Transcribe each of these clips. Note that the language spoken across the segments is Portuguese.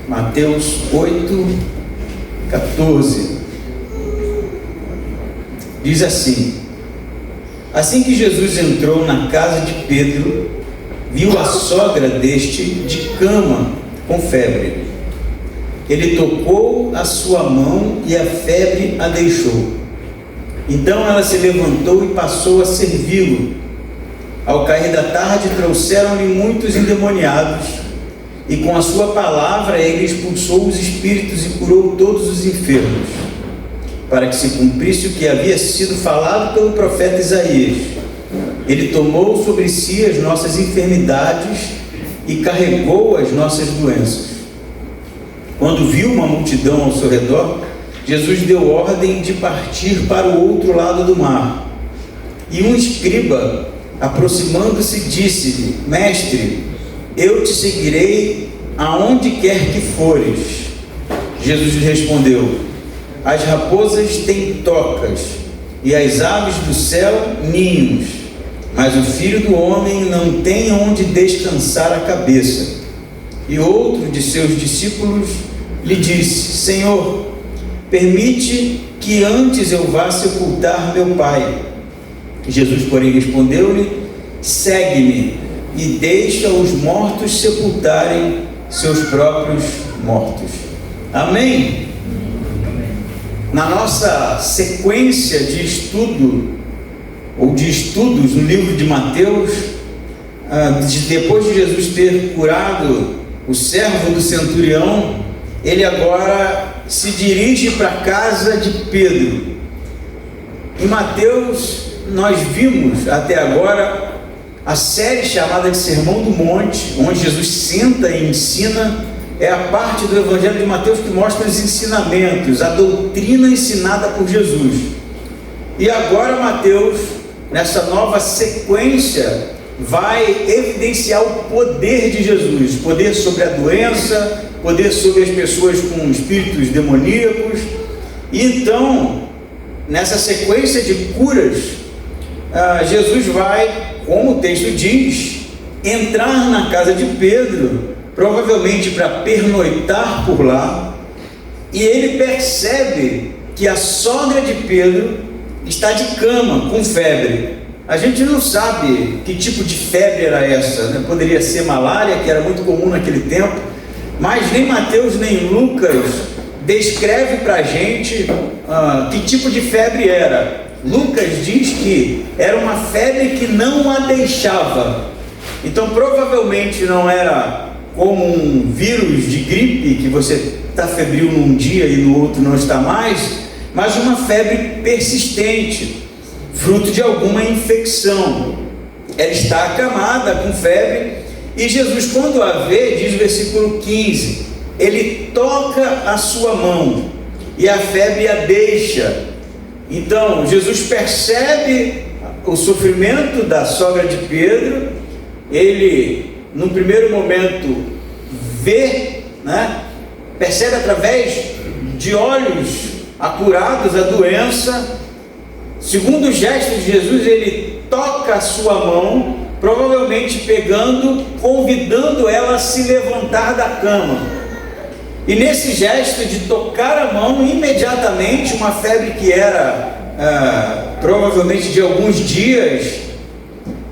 Mateus 8:14. Diz assim: assim que Jesus entrou na casa de Pedro, viu a sogra deste de cama com febre. Ele tocou a sua mão e a febre a deixou. Então ela se levantou e passou a servi-lo. Ao cair da tarde, trouxeram-lhe muitos endemoniados, e com a sua palavra ele expulsou os espíritos e curou todos os enfermos, para que se cumprisse o que havia sido falado pelo profeta Isaías: ele tomou sobre si as nossas enfermidades e carregou as nossas doenças. Quando viu uma multidão ao seu redor, Jesus deu ordem de partir para o outro lado do mar. E um escriba, aproximando-se, disse-lhe: mestre, eu te seguirei aonde quer que fores. Jesus lhe respondeu: as raposas têm tocas e as aves do céu ninhos, mas o Filho do Homem não tem onde descansar a cabeça. E outro de seus discípulos lhe disse: Senhor, permite que antes eu vá sepultar meu pai. Jesus, porém, respondeu-lhe: segue-me e deixa os mortos sepultarem seus próprios mortos. Amém? Na nossa sequência de estudo, ou de estudos no livro de Mateus, depois de Jesus ter curado o servo do centurião, ele agora se dirige para a casa de Pedro. Em Mateus, nós vimos até agora a série chamada de Sermão do Monte, onde Jesus senta e ensina. É a parte do Evangelho de Mateus que mostra os ensinamentos, a doutrina ensinada por Jesus. E agora Mateus, nessa nova sequência, vai evidenciar o poder de Jesus, poder sobre a doença, poder sobre as pessoas com espíritos demoníacos. E então, nessa sequência de curas, Jesus vai, como o texto diz, entrar na casa de Pedro, provavelmente para pernoitar por lá, e ele percebe que a sogra de Pedro está de cama, com febre. A gente não sabe que tipo de febre era essa, né? Poderia ser malária, que era muito comum naquele tempo, mas nem Mateus nem Lucas descreve para a gente que tipo de febre era. Lucas diz que era uma febre que não a deixava. Então provavelmente não era como um vírus de gripe, que você está febril num dia e no outro não está mais, mas uma febre persistente, fruto de alguma infecção. Ela está acamada com febre, e Jesus, quando a vê, diz o versículo 15, ele toca a sua mão e a febre a deixa. Então Jesus percebe o sofrimento da sogra de Pedro. Ele, num primeiro momento, vê, percebe através de olhos acurados a doença. Segundo o gesto de Jesus, ele toca a sua mão, provavelmente convidando ela a se levantar da cama. E nesse gesto de tocar a mão, imediatamente uma febre que era provavelmente de alguns dias,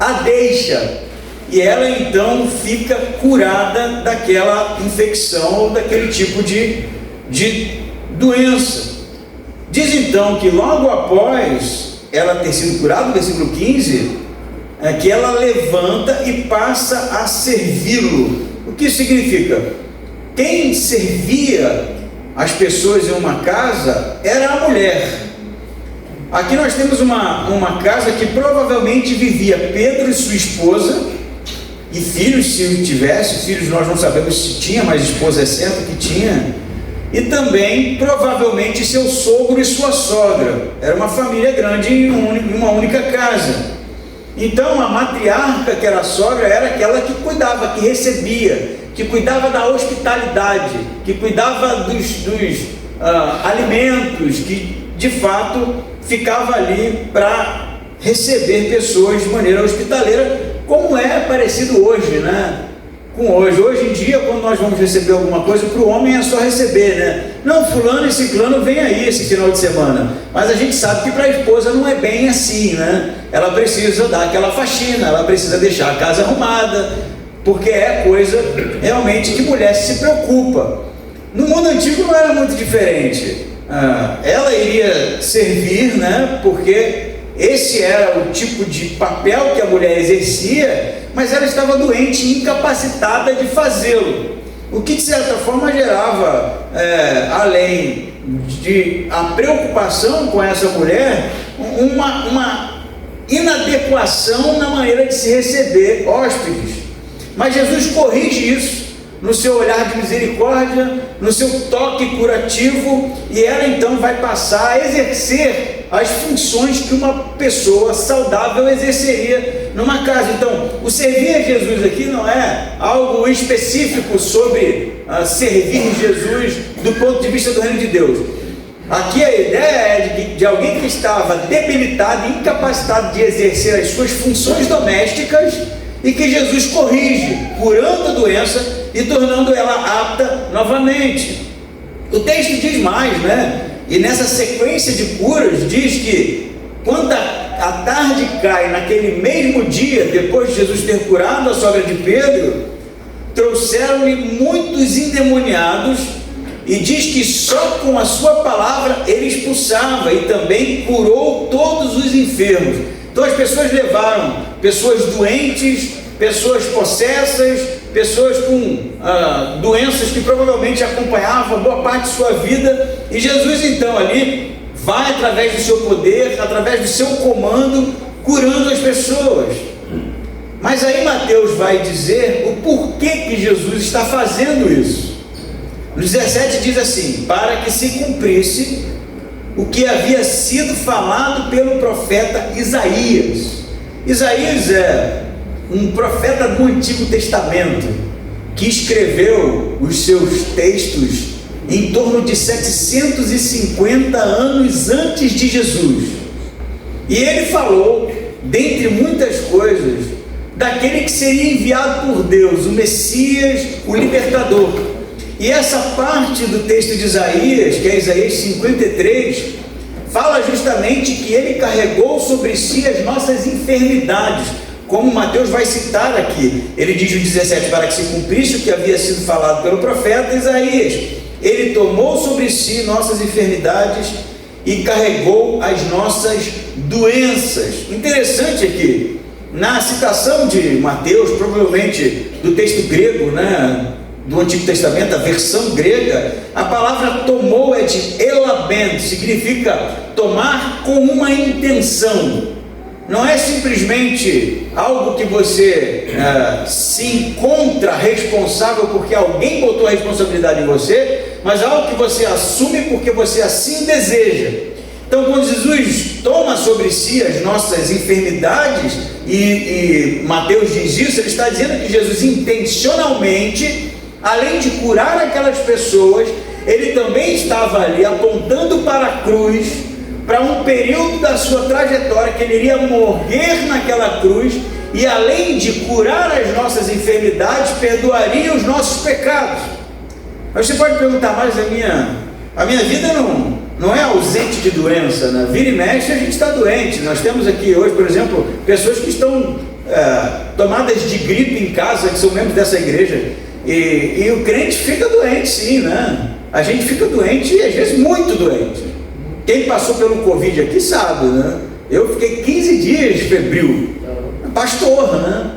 a deixa. E ela então fica curada daquela infecção ou daquele tipo de doença. Diz então que logo após ela ter sido curada, no versículo 15, que ela levanta e passa a servi-lo. O que isso significa? Quem servia as pessoas em uma casa era a mulher. Aqui nós temos uma casa que provavelmente vivia Pedro e sua esposa, e filhos, se tivesse. Filhos nós não sabemos se tinha, mas esposa é certo que tinha. E também provavelmente seu sogro e sua sogra. Era uma família grande em uma única casa. Então a matriarca, que era a sogra, era aquela que cuidava, que recebia, que cuidava da hospitalidade, que cuidava dos alimentos, que de fato ficava ali para receber pessoas de maneira hospitaleira, como é parecido hoje, né? com hoje. Hoje em dia, quando nós vamos receber alguma coisa, para o homem é só receber, né? Não, fulano e ciclano vem aí esse final de semana. Mas a gente sabe que para a esposa não é bem assim, né? Ela precisa dar aquela faxina, ela precisa deixar a casa arrumada, porque é coisa realmente que mulher se preocupa. No mundo antigo não era muito diferente. Ela iria servir, né? Porque esse era o tipo de papel que a mulher exercia, mas ela estava doente e incapacitada de fazê-lo, o que de certa forma gerava, além de a preocupação com essa mulher, uma inadequação na maneira de se receber hóspedes. Mas Jesus corrige isso no seu olhar de misericórdia, no seu toque curativo, e ela então vai passar a exercer as funções que uma pessoa saudável exerceria numa casa. Então, o servir a Jesus aqui não é algo específico sobre servir Jesus do ponto de vista do reino de Deus. Aqui a ideia é de alguém que estava debilitado e incapacitado de exercer as suas funções domésticas, e que Jesus corrige, curando a doença e tornando ela apta novamente. O texto diz mais, né? E nessa sequência de curas diz que quando a tarde cai naquele mesmo dia, depois de Jesus ter curado a sogra de Pedro, trouxeram-lhe muitos endemoniados, e diz que só com a sua palavra ele expulsava e também curou todos os enfermos. Então as pessoas levaram pessoas doentes, pessoas possessas, pessoas com doenças que provavelmente acompanhavam boa parte de sua vida, e Jesus então ali vai, através do seu poder, através do seu comando, curando as pessoas. Mas aí Mateus vai dizer o porquê que Jesus está fazendo isso. No 17 diz assim: para que se cumprisse o que havia sido falado pelo profeta Isaías. Isaías é um profeta do Antigo Testamento, que escreveu os seus textos em torno de 750 anos antes de Jesus. E ele falou, dentre muitas coisas, daquele que seria enviado por Deus, o Messias, o libertador. E essa parte do texto de Isaías, que é Isaías 53, fala justamente que ele carregou sobre si as nossas enfermidades, como Mateus vai citar aqui. Ele diz no 17, para que se cumprisse o que havia sido falado pelo profeta Isaías. Ele tomou sobre si nossas enfermidades e carregou as nossas doenças. Interessante aqui, na citação de Mateus, provavelmente do texto grego, né, do Antigo Testamento, a versão grega, a palavra tomou é de elaben, significa tomar com uma intenção. Não é simplesmente algo que você se encontra responsável porque alguém botou a responsabilidade em você, mas algo que você assume porque você assim deseja. Então, quando Jesus toma sobre si as nossas enfermidades, e Mateus diz isso, ele está dizendo que Jesus intencionalmente, além de curar aquelas pessoas, ele também estava ali apontando para a cruz, para um período da sua trajetória que ele iria morrer naquela cruz, e além de curar as nossas enfermidades, perdoaria os nossos pecados. Mas você pode perguntar, mas a minha vida não é ausente de doença, né? Vira e mexe a gente está doente. Nós temos aqui hoje, por exemplo, pessoas que estão tomadas de gripe em casa, que são membros dessa igreja, e o crente fica doente sim, né? A gente fica doente e às vezes muito doente. Quem passou pelo Covid aqui sabe, né? Eu fiquei 15 dias febril, pastor, né?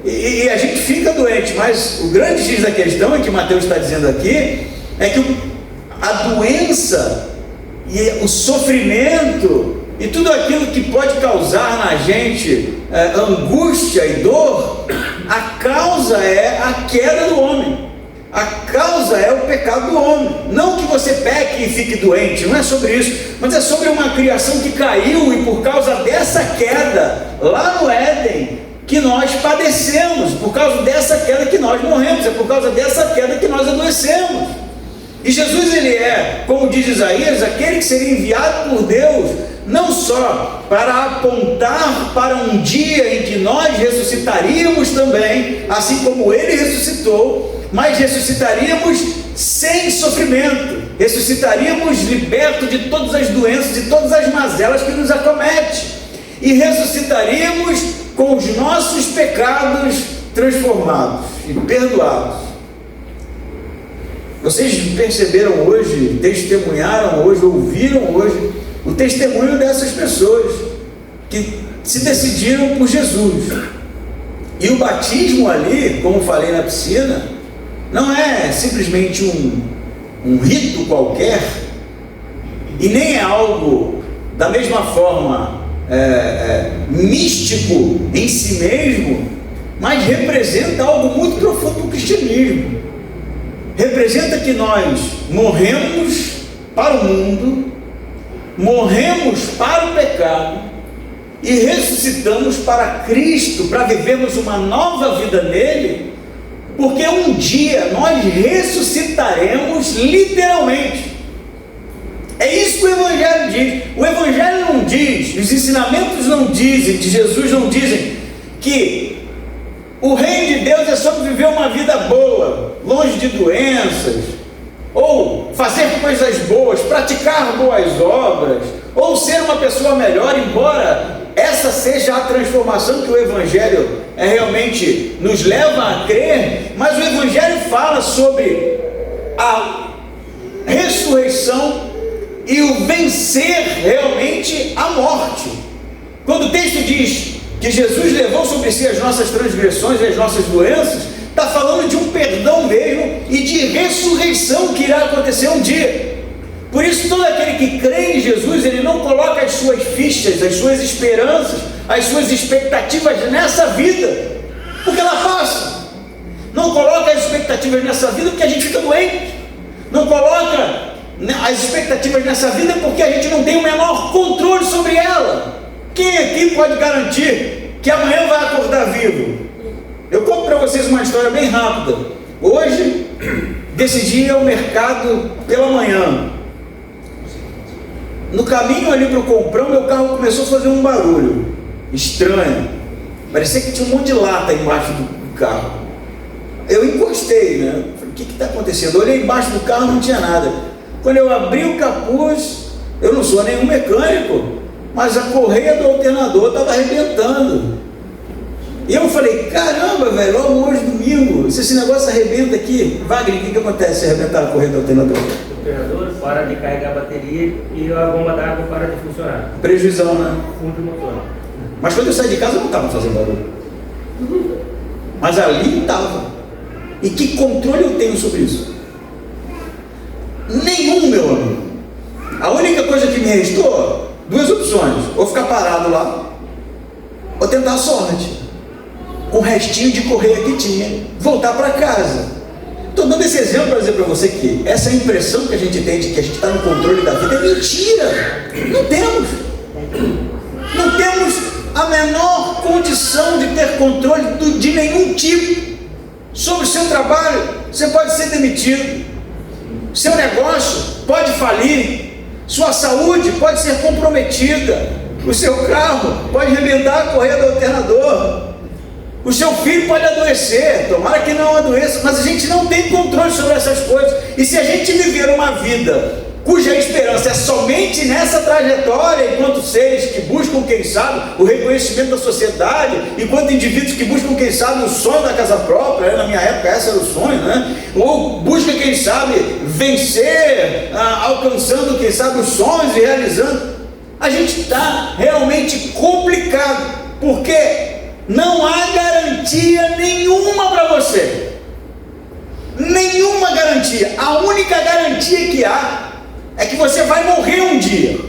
E a gente fica doente, mas o grande X da questão, é que Mateus está dizendo aqui, é que a doença e o sofrimento e tudo aquilo que pode causar na gente angústia e dor, a causa é a queda do homem. A causa é o pecado do homem. Não que você peque e fique doente, não é sobre isso, mas é sobre uma criação que caiu, e por causa dessa queda lá no Éden que nós padecemos, por causa dessa queda que nós morremos, é por causa dessa queda que nós adoecemos. E Jesus, ele é, como diz Isaías, aquele que seria enviado por Deus não só para apontar para um dia em que nós ressuscitaríamos também, assim como Ele ressuscitou, mas ressuscitaríamos sem sofrimento, ressuscitaríamos libertos de todas as doenças e todas as mazelas que nos acometem, e ressuscitaríamos com os nossos pecados transformados e perdoados. Vocês perceberam hoje, testemunharam hoje, ouviram hoje o testemunho dessas pessoas que se decidiram por Jesus. E o batismo ali, como falei na piscina, não é simplesmente um rito qualquer, e nem é algo da mesma forma místico em si mesmo, mas representa algo muito profundo do cristianismo. Representa que nós morremos para o mundo, morremos para o pecado e ressuscitamos para Cristo, para vivermos uma nova vida nele, porque um dia nós ressuscitaremos literalmente. É isso que o Evangelho diz. O Evangelho não diz, os ensinamentos não dizem, de Jesus não dizem que o reino de Deus é sobre viver uma vida boa, longe de doenças, ou fazer coisas boas, praticar boas obras, ou ser uma pessoa melhor, embora essa seja a transformação que o Evangelho realmente nos leva a crer. Mas o Evangelho fala sobre a ressurreição e o vencer realmente a morte. Quando o texto diz que Jesus levou sobre si as nossas transgressões e as nossas doenças, está falando de um perdão mesmo e de ressurreição que irá acontecer um dia. Por isso, todo aquele que crê em Jesus, ele não coloca as suas fichas, as suas esperanças, as suas expectativas nessa vida, porque ela passa. Não coloca as expectativas nessa vida porque a gente fica doente. Não coloca as expectativas nessa vida porque a gente não tem o menor controle sobre ela. Quem aqui pode garantir que amanhã vai acordar vivo? Eu conto para vocês uma história bem rápida. Hoje, decidi ir ao mercado pela manhã. No caminho ali para o comprão, meu carro começou a fazer um barulho estranho. Parecia que tinha um monte de lata embaixo do carro. Eu encostei, né? Falei, o que está acontecendo? Eu olhei embaixo do carro, não tinha nada. Quando eu abri o capuz, eu não sou nenhum mecânico, mas a correia do alternador estava arrebentando. E eu falei, caramba, velho, logo hoje, domingo, se esse negócio arrebenta aqui, Wagner, o que acontece se arrebentar a correia do alternador? O alternador para de carregar a bateria e a bomba d'água para de funcionar. Prejuizão, né? Fundo do motor. Mas quando eu saí de casa, eu não estava fazendo barulho. Mas ali estava. E que controle eu tenho sobre isso? Nenhum, meu amigo. A única coisa que me restou, duas opções: ou ficar parado lá, ou tentar a sorte, com o restinho de correia que tinha, voltar para casa. Estou dando esse exemplo para dizer para você que essa impressão que a gente tem de que a gente está no controle da vida é mentira. Não temos. Não temos a menor condição de ter controle de nenhum tipo sobre o seu trabalho. Você pode ser demitido, seu negócio pode falir, sua saúde pode ser comprometida, o seu carro pode arrebentar a correia do alternador, o seu filho pode adoecer, tomara que não adoeça, mas a gente não tem controle sobre essas coisas. E se a gente viver uma vida cuja esperança é somente nessa trajetória, enquanto seres que buscam, quem sabe, o reconhecimento da sociedade, enquanto indivíduos que buscam, quem sabe, o sonho da casa própria, na minha época esse era o sonho, né? Ou busca, quem sabe, vencer, alcançando, quem sabe, os sonhos e realizando, a gente está realmente complicado, porque não há garantia nenhuma para você. Nenhuma garantia. A única garantia que há é que você vai morrer um dia.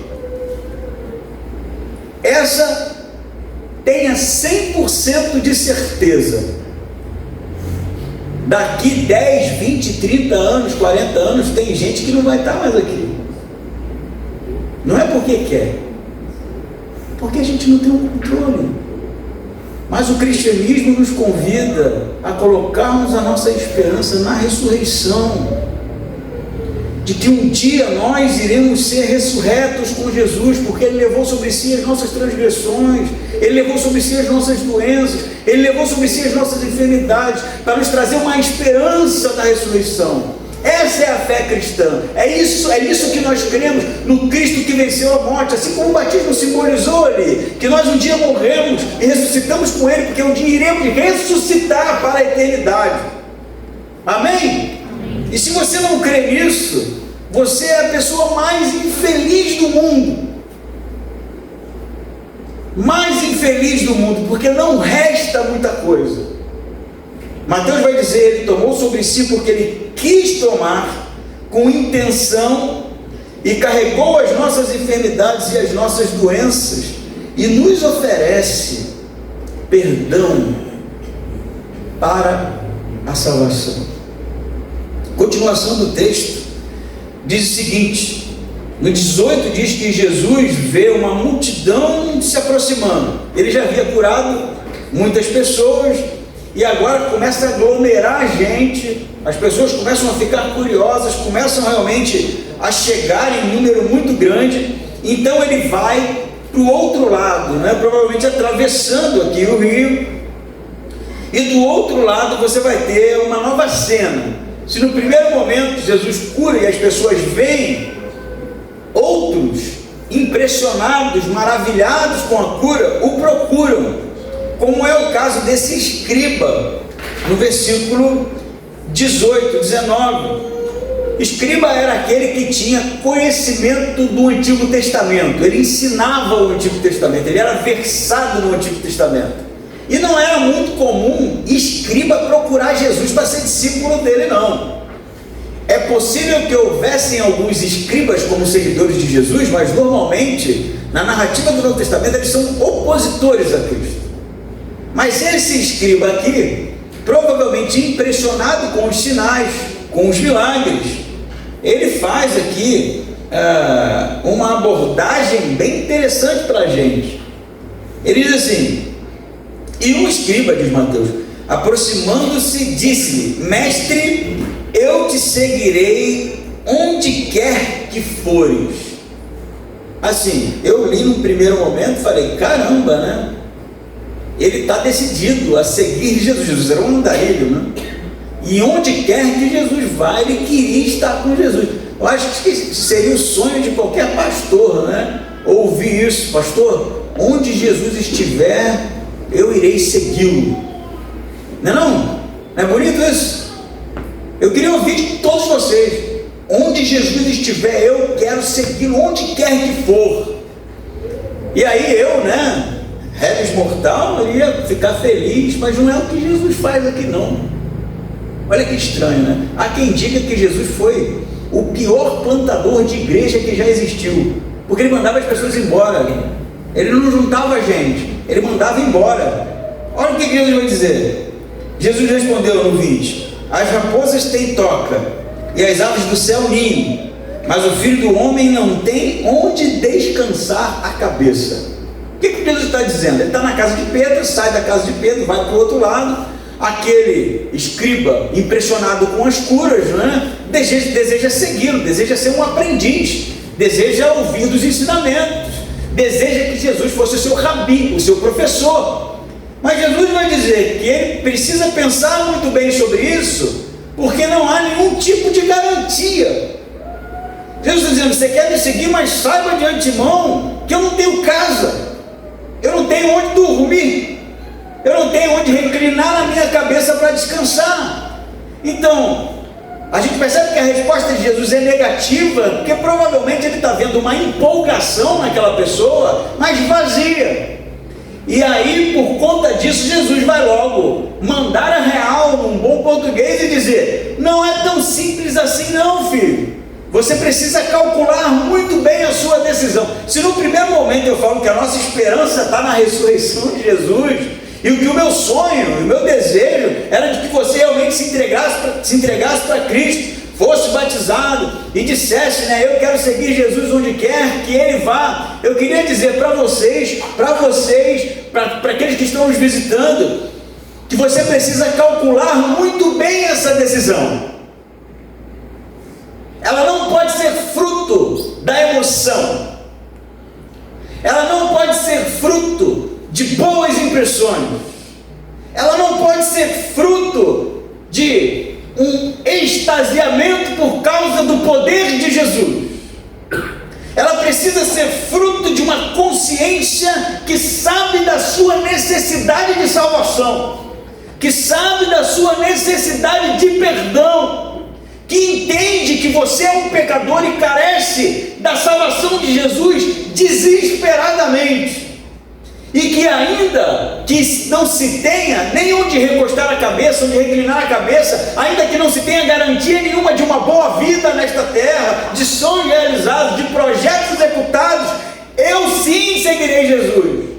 Essa tenha 100% de certeza. Daqui 10, 20, 30 anos, 40 anos, tem gente que não vai estar mais aqui. Não é porque quer, porque a gente não tem um controle. Mas o cristianismo nos convida a colocarmos a nossa esperança na ressurreição. de que um dia nós iremos ser ressurretos com Jesus, porque Ele levou sobre si as nossas transgressões, Ele levou sobre si as nossas doenças, Ele levou sobre si as nossas enfermidades, para nos trazer uma esperança da ressurreição. Essa é a fé cristã, é isso que nós cremos, no Cristo que venceu a morte, assim como o batismo simbolizou ali, que nós um dia morremos e ressuscitamos com Ele, porque um dia iremos ressuscitar para a eternidade. Amém? E se você não crê nisso, você é a pessoa mais infeliz do mundo. Mais infeliz do mundo, porque não resta muita coisa. Mateus vai dizer, Ele tomou sobre si porque Ele quis tomar com intenção e carregou as nossas enfermidades e as nossas doenças e nos oferece perdão para a salvação. Continuação do texto diz o seguinte: no 18 diz que Jesus vê uma multidão se aproximando. Ele já havia curado muitas pessoas e agora começa a aglomerar gente, as pessoas começam a ficar curiosas, começam realmente a chegar em número muito grande. Então ele vai para o outro lado, provavelmente atravessando aqui o rio, e do outro lado você vai ter uma nova cena. Se no primeiro momento Jesus cura e as pessoas veem, outros, impressionados, maravilhados com a cura, o procuram, como é o caso desse escriba, no versículo 18, 19. Escriba era aquele que tinha conhecimento do Antigo Testamento, ele ensinava o Antigo Testamento, ele era versado no Antigo Testamento. E não era muito comum escriba procurar Jesus para ser discípulo dele, não. É possível que houvessem alguns escribas como seguidores de Jesus, mas normalmente, na narrativa do Novo Testamento, eles são opositores a Cristo. Mas esse escriba aqui, provavelmente impressionado com os sinais, com os milagres, ele faz aqui uma abordagem bem interessante para a gente. Ele diz assim: e um escriba, diz Mateus, aproximando-se, disse-lhe: mestre, eu te seguirei onde quer que fores. Assim, eu li no primeiro momento e falei: caramba, ele está decidido a seguir Jesus. Jesus era um andarilho, e onde quer que Jesus vá, ele queria estar com Jesus. Eu acho que seria o sonho de qualquer pastor, ouvir isso: pastor, onde Jesus estiver, eu irei segui-lo. Não é bonito isso? Eu queria ouvir de todos vocês: onde Jesus estiver, eu quero segui-lo, onde quer que for. E aí eu, réis mortal, eu ia ficar feliz, mas não é o que Jesus faz aqui, não. Olha que estranho, Há quem diga que Jesus foi o pior plantador de igreja que já existiu, porque ele mandava as pessoas embora, ele não juntava gente, ele mandava embora. Olha o que Jesus vai dizer. Jesus respondeu no 20: as raposas têm toca e as aves do céu ninho, mas o Filho do Homem não tem onde descansar a cabeça. O que Jesus está dizendo? Ele está na casa de Pedro, sai da casa de Pedro, vai para o outro lado. Aquele escriba, impressionado com as curas, deseja segui-lo, deseja ser um aprendiz, deseja ouvir dos ensinamentos, deseja que Jesus fosse o seu rabi, o seu professor. Mas Jesus vai dizer que ele precisa pensar muito bem sobre isso, porque não há nenhum tipo de garantia. Jesus está dizendo: você quer me seguir, mas saiba de antemão que eu não tenho casa, eu não tenho onde dormir, eu não tenho onde reclinar a minha cabeça para descansar. Então, a gente percebe que a resposta de Jesus é negativa, porque provavelmente ele está vendo uma empolgação naquela pessoa, mas vazia. E aí, por conta disso, Jesus vai logo mandar a real, num bom português, e dizer: não é tão simples assim não, filho. Você precisa calcular muito bem a sua decisão. Se no primeiro momento eu falo que a nossa esperança está na ressurreição de Jesus, e o que o meu sonho, o meu desejo era de que você realmente se entregasse para Cristo, fosse batizado e dissesse, eu quero seguir Jesus onde quer que Ele vá. Eu queria dizer para vocês, para aqueles que estão nos visitando, que você precisa calcular muito bem essa decisão. Ela não pode fruto da emoção. Ela não pode ser fruto de boas impressões. Ela não pode ser fruto de um extasiamento por causa do poder de Jesus. Ela precisa ser fruto de uma consciência que sabe da sua necessidade de salvação, que sabe da sua necessidade de perdão, que entende que você é um pecador e carece da salvação de Jesus desesperadamente, e que ainda que não se tenha nem onde recostar a cabeça, onde reclinar a cabeça, ainda que não se tenha garantia nenhuma de uma boa vida nesta terra, de sonhos realizados, de projetos executados, eu sim seguirei Jesus,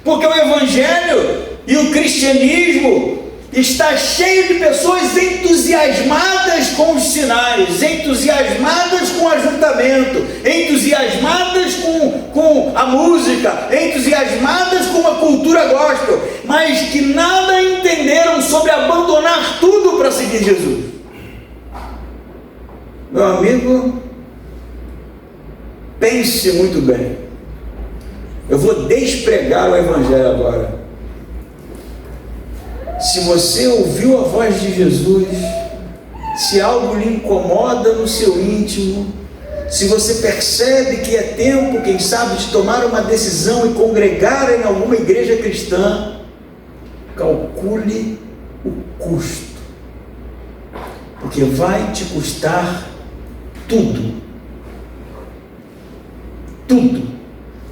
porque o Evangelho e o cristianismo está cheio de pessoas entusiasmadas com os sinais, entusiasmadas com o ajuntamento, entusiasmadas com a música, entusiasmadas com a cultura gospel, mas que nada entenderam sobre abandonar tudo para seguir Jesus. Meu amigo, pense muito bem. Eu vou despregar o Evangelho agora. Se você ouviu a voz de Jesus, se algo lhe incomoda no seu íntimo, se você percebe que é tempo, quem sabe, de tomar uma decisão e congregar em alguma igreja cristã, calcule o custo, porque vai te custar tudo. Tudo.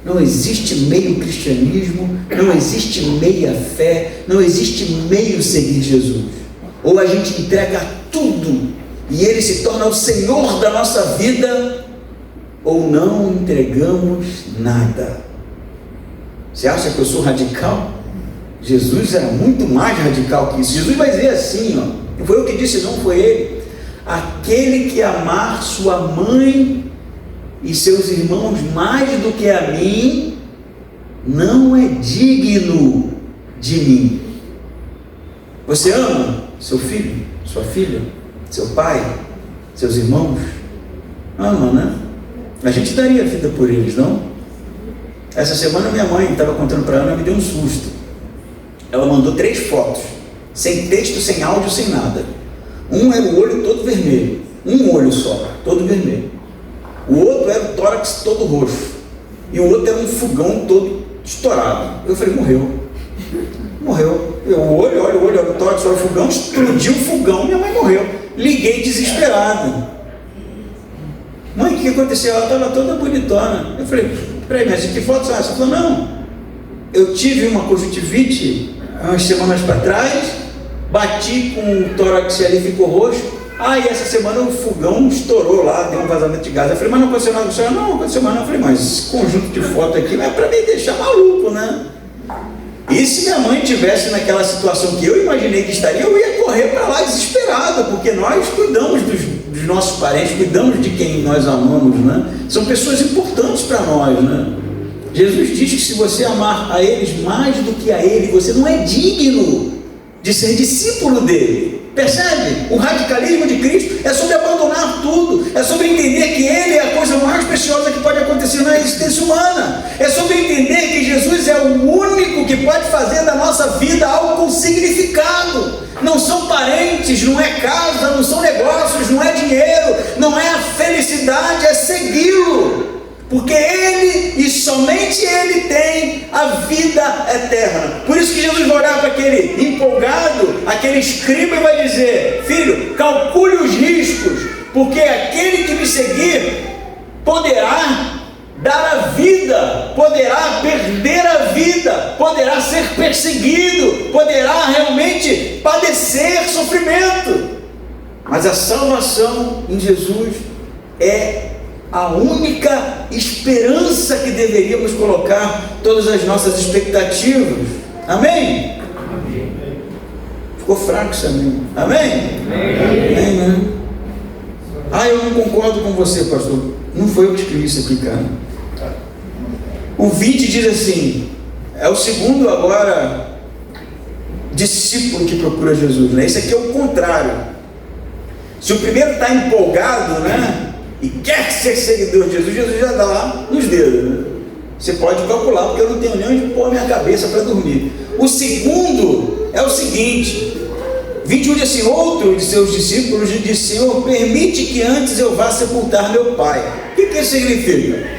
Não existe meio cristianismo, não existe meia fé, não existe meio seguir Jesus. Ou a gente entrega tudo e Ele se torna o Senhor da nossa vida, ou não entregamos nada. Você acha que eu sou radical? Jesus era muito mais radical que isso. Jesus vai dizer assim, ó, não foi eu que disse, não foi Ele: aquele que amar sua mãe e seus irmãos mais do que a mim, não é digno de mim. Você ama seu filho, sua filha, seu pai, seus irmãos? Ama, né? A gente daria vida por eles, não? Essa semana minha mãe estava contando para ela, me deu um susto. Ela mandou 3 fotos, sem texto, sem áudio, sem nada. Um era o olho todo vermelho, um olho só, todo vermelho. O outro era o tórax todo roxo, e o outro era um fogão todo estourado. Eu falei, morreu. Eu olho, o tórax, olha o fogão, explodiu o fogão, minha mãe morreu. Liguei desesperado. Mãe, o que aconteceu? Ela estava toda bonitona. Eu falei, peraí, mas que foto é essa? Ela falou, não, eu tive uma conjuntivite umas semanas para trás, bati com o tórax ali, ficou roxo. E essa semana o fogão estourou lá, deu um vazamento de gás. Eu falei, mas não aconteceu nada com o senhor? Não aconteceu nada. Eu falei, mas esse conjunto de foto aqui é para me deixar maluco, né? E se minha mãe estivesse naquela situação que eu imaginei que estaria, eu ia correr para lá desesperado, porque nós cuidamos dos nossos parentes, cuidamos de quem nós amamos, né? São pessoas importantes para nós, né? Jesus diz que se você amar a eles mais do que a Ele, você não é digno de ser discípulo dele. Percebe? O radicalismo de Cristo é sobre abandonar tudo, é sobre entender que Ele é a coisa mais preciosa que pode acontecer na existência humana, é sobre entender que Jesus é o único que pode fazer da nossa vida algo com significado. Não são parentes, não é casa, não são negócios, não é dinheiro, não é a felicidade, é segui-lo. Porque Ele, e somente Ele, tem a vida eterna. Por isso que Jesus vai olhar para aquele empolgado, aquele escriba, e vai dizer: filho, calcule os riscos, porque aquele que me seguir poderá dar a vida, poderá perder a vida, poderá ser perseguido, poderá realmente padecer sofrimento. Mas a salvação em Jesus é a única esperança que deveríamos colocar todas as nossas expectativas. Amém? Amém. Ficou fraco isso, amém? Amém? Amém, né? Eu não concordo com você, pastor. Não foi eu que escrevi isso aqui, cara. O 20 diz assim, é o segundo agora discípulo que procura Jesus, né? Esse aqui é o contrário. Se o primeiro está empolgado, né? e quer ser seguidor de Jesus, Jesus já dá lá nos dedos, né? Você pode calcular, porque eu não tenho nem onde pôr a minha cabeça para dormir. O segundo é o seguinte: 21 diz assim: outro de seus discípulos lhe disse: Senhor, permite que antes eu vá sepultar meu pai. O que isso significa?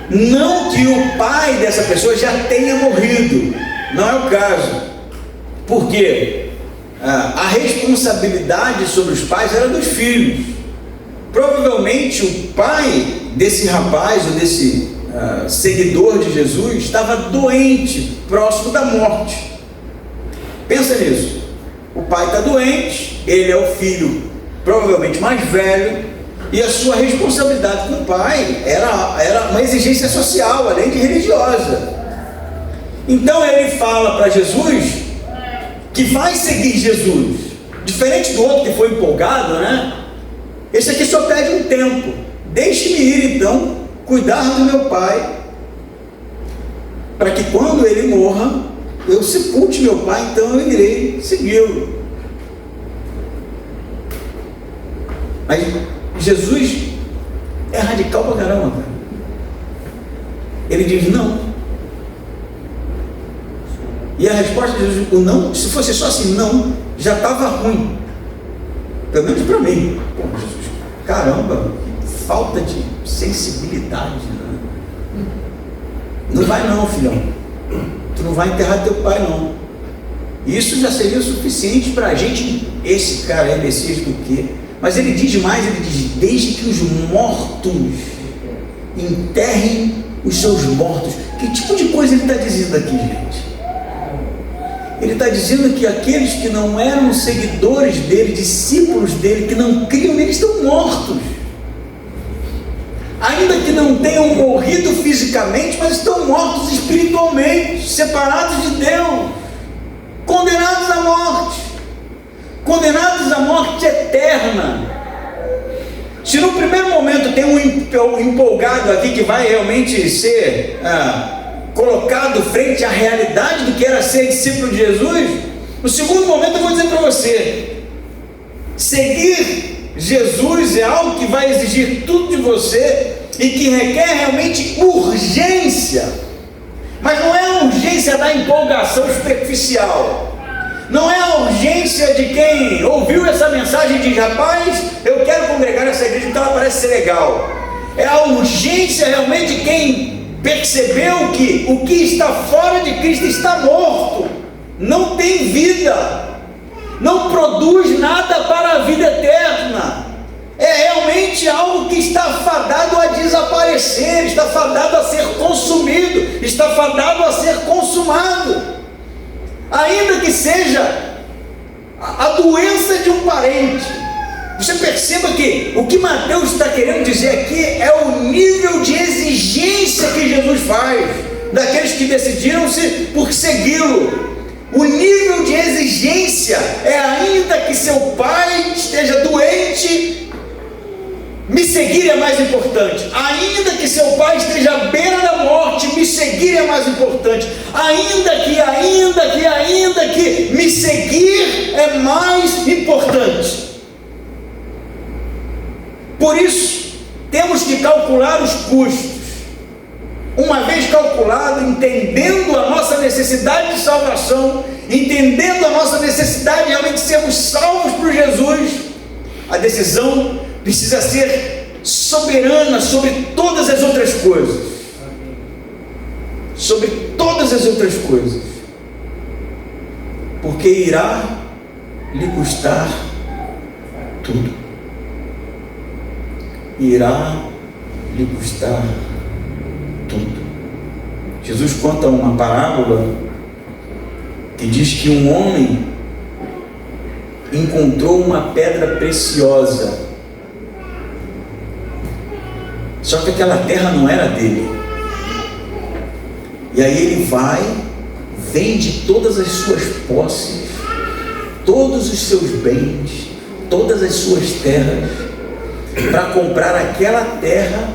Não que o pai dessa pessoa já tenha morrido, não é o caso, porque a responsabilidade sobre os pais era dos filhos. Provavelmente o pai desse rapaz, ou desse seguidor de Jesus, estava doente, próximo da morte. Pensa nisso. O pai está doente, ele é o filho provavelmente mais velho, e a sua responsabilidade com o pai era uma exigência social, além de religiosa. Então ele fala para Jesus que vai seguir Jesus, diferente do outro que foi empolgado, né? Esse aqui só pede um tempo. Deixe-me ir então cuidar do meu pai, para que quando ele morra eu sepulte meu pai, então eu irei segui-lo. Mas Jesus é radical pra caramba, cara. Ele diz não. E a resposta de Jesus, o não, se fosse só assim, não, já estava ruim. Pelo menos para mim. Pô, Jesus, caramba, que falta de sensibilidade, né? Não vai não, filhão. Tu não vai enterrar teu pai não. Isso já seria o suficiente para a gente. Esse cara é Messias do quê? Mas ele diz mais, ele diz: desde que os mortos enterrem os seus mortos. Que tipo de coisa ele está dizendo aqui, gente? Ele está dizendo que aqueles que não eram seguidores dele, discípulos dele, que não criam nele, estão mortos. Ainda que não tenham morrido fisicamente, mas estão mortos espiritualmente, separados de Deus, condenados à morte eterna. Se no primeiro momento tem um empolgado aqui que vai realmente ser colocado frente à realidade do que era ser discípulo de Jesus, no segundo momento eu vou dizer para você: seguir Jesus é algo que vai exigir tudo de você e que requer realmente urgência, mas não é a urgência da empolgação superficial, não é a urgência de quem ouviu essa mensagem e diz: rapaz, eu quero congregar nessa igreja, então ela parece ser legal. É a urgência realmente de quem percebeu que o que está fora de Cristo está morto, não tem vida, não produz nada para a vida eterna, é realmente algo que está fadado a desaparecer, está fadado a ser consumido, está fadado a ser consumado, ainda que seja a doença de um parente. Você perceba que o que Mateus está querendo dizer aqui é o nível de exigência que Jesus faz daqueles que decidiram-se por segui-lo. O nível de exigência é: ainda que seu pai esteja doente, me seguir é mais importante. Ainda que seu pai esteja à beira da morte, me seguir é mais importante. Ainda que me seguir é mais importante. Por isso, temos que calcular os custos. Uma vez calculado, entendendo a nossa necessidade de salvação, entendendo a nossa necessidade de realmente sermos salvos por Jesus, a decisão precisa ser soberana sobre todas as outras coisas. Sobre todas as outras coisas. Porque irá lhe custar tudo. Irá lhe custar tudo. Jesus conta uma parábola que diz que um homem encontrou uma pedra preciosa, só que aquela terra não era dele. E aí ele vai, vende todas as suas posses, todos os seus bens, todas as suas terras, para comprar aquela terra,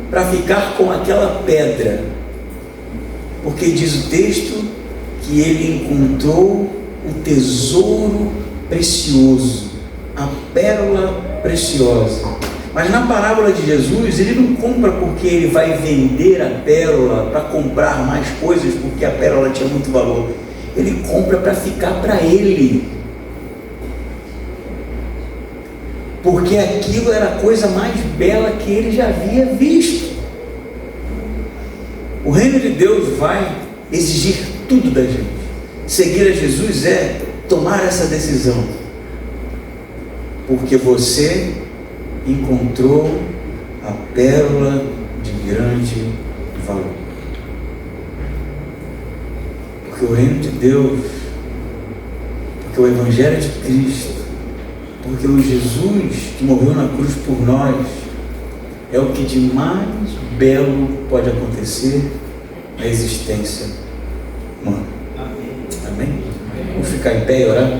para ficar com aquela pedra, porque diz o texto que ele encontrou o tesouro precioso, a pérola preciosa. Mas na parábola de Jesus, ele não compra porque ele vai vender a pérola para comprar mais coisas, porque a pérola tinha muito valor. Ele compra para ficar para ele, porque aquilo era a coisa mais bela que ele já havia visto. O reino de Deus vai exigir tudo da gente. Seguir a Jesus é tomar essa decisão, porque você encontrou a pérola de grande valor. Porque o reino de Deus, porque o Evangelho de Cristo, porque o Jesus que morreu na cruz por nós, é o que de mais belo pode acontecer na existência humana. Amém? Vamos ficar em pé e orar?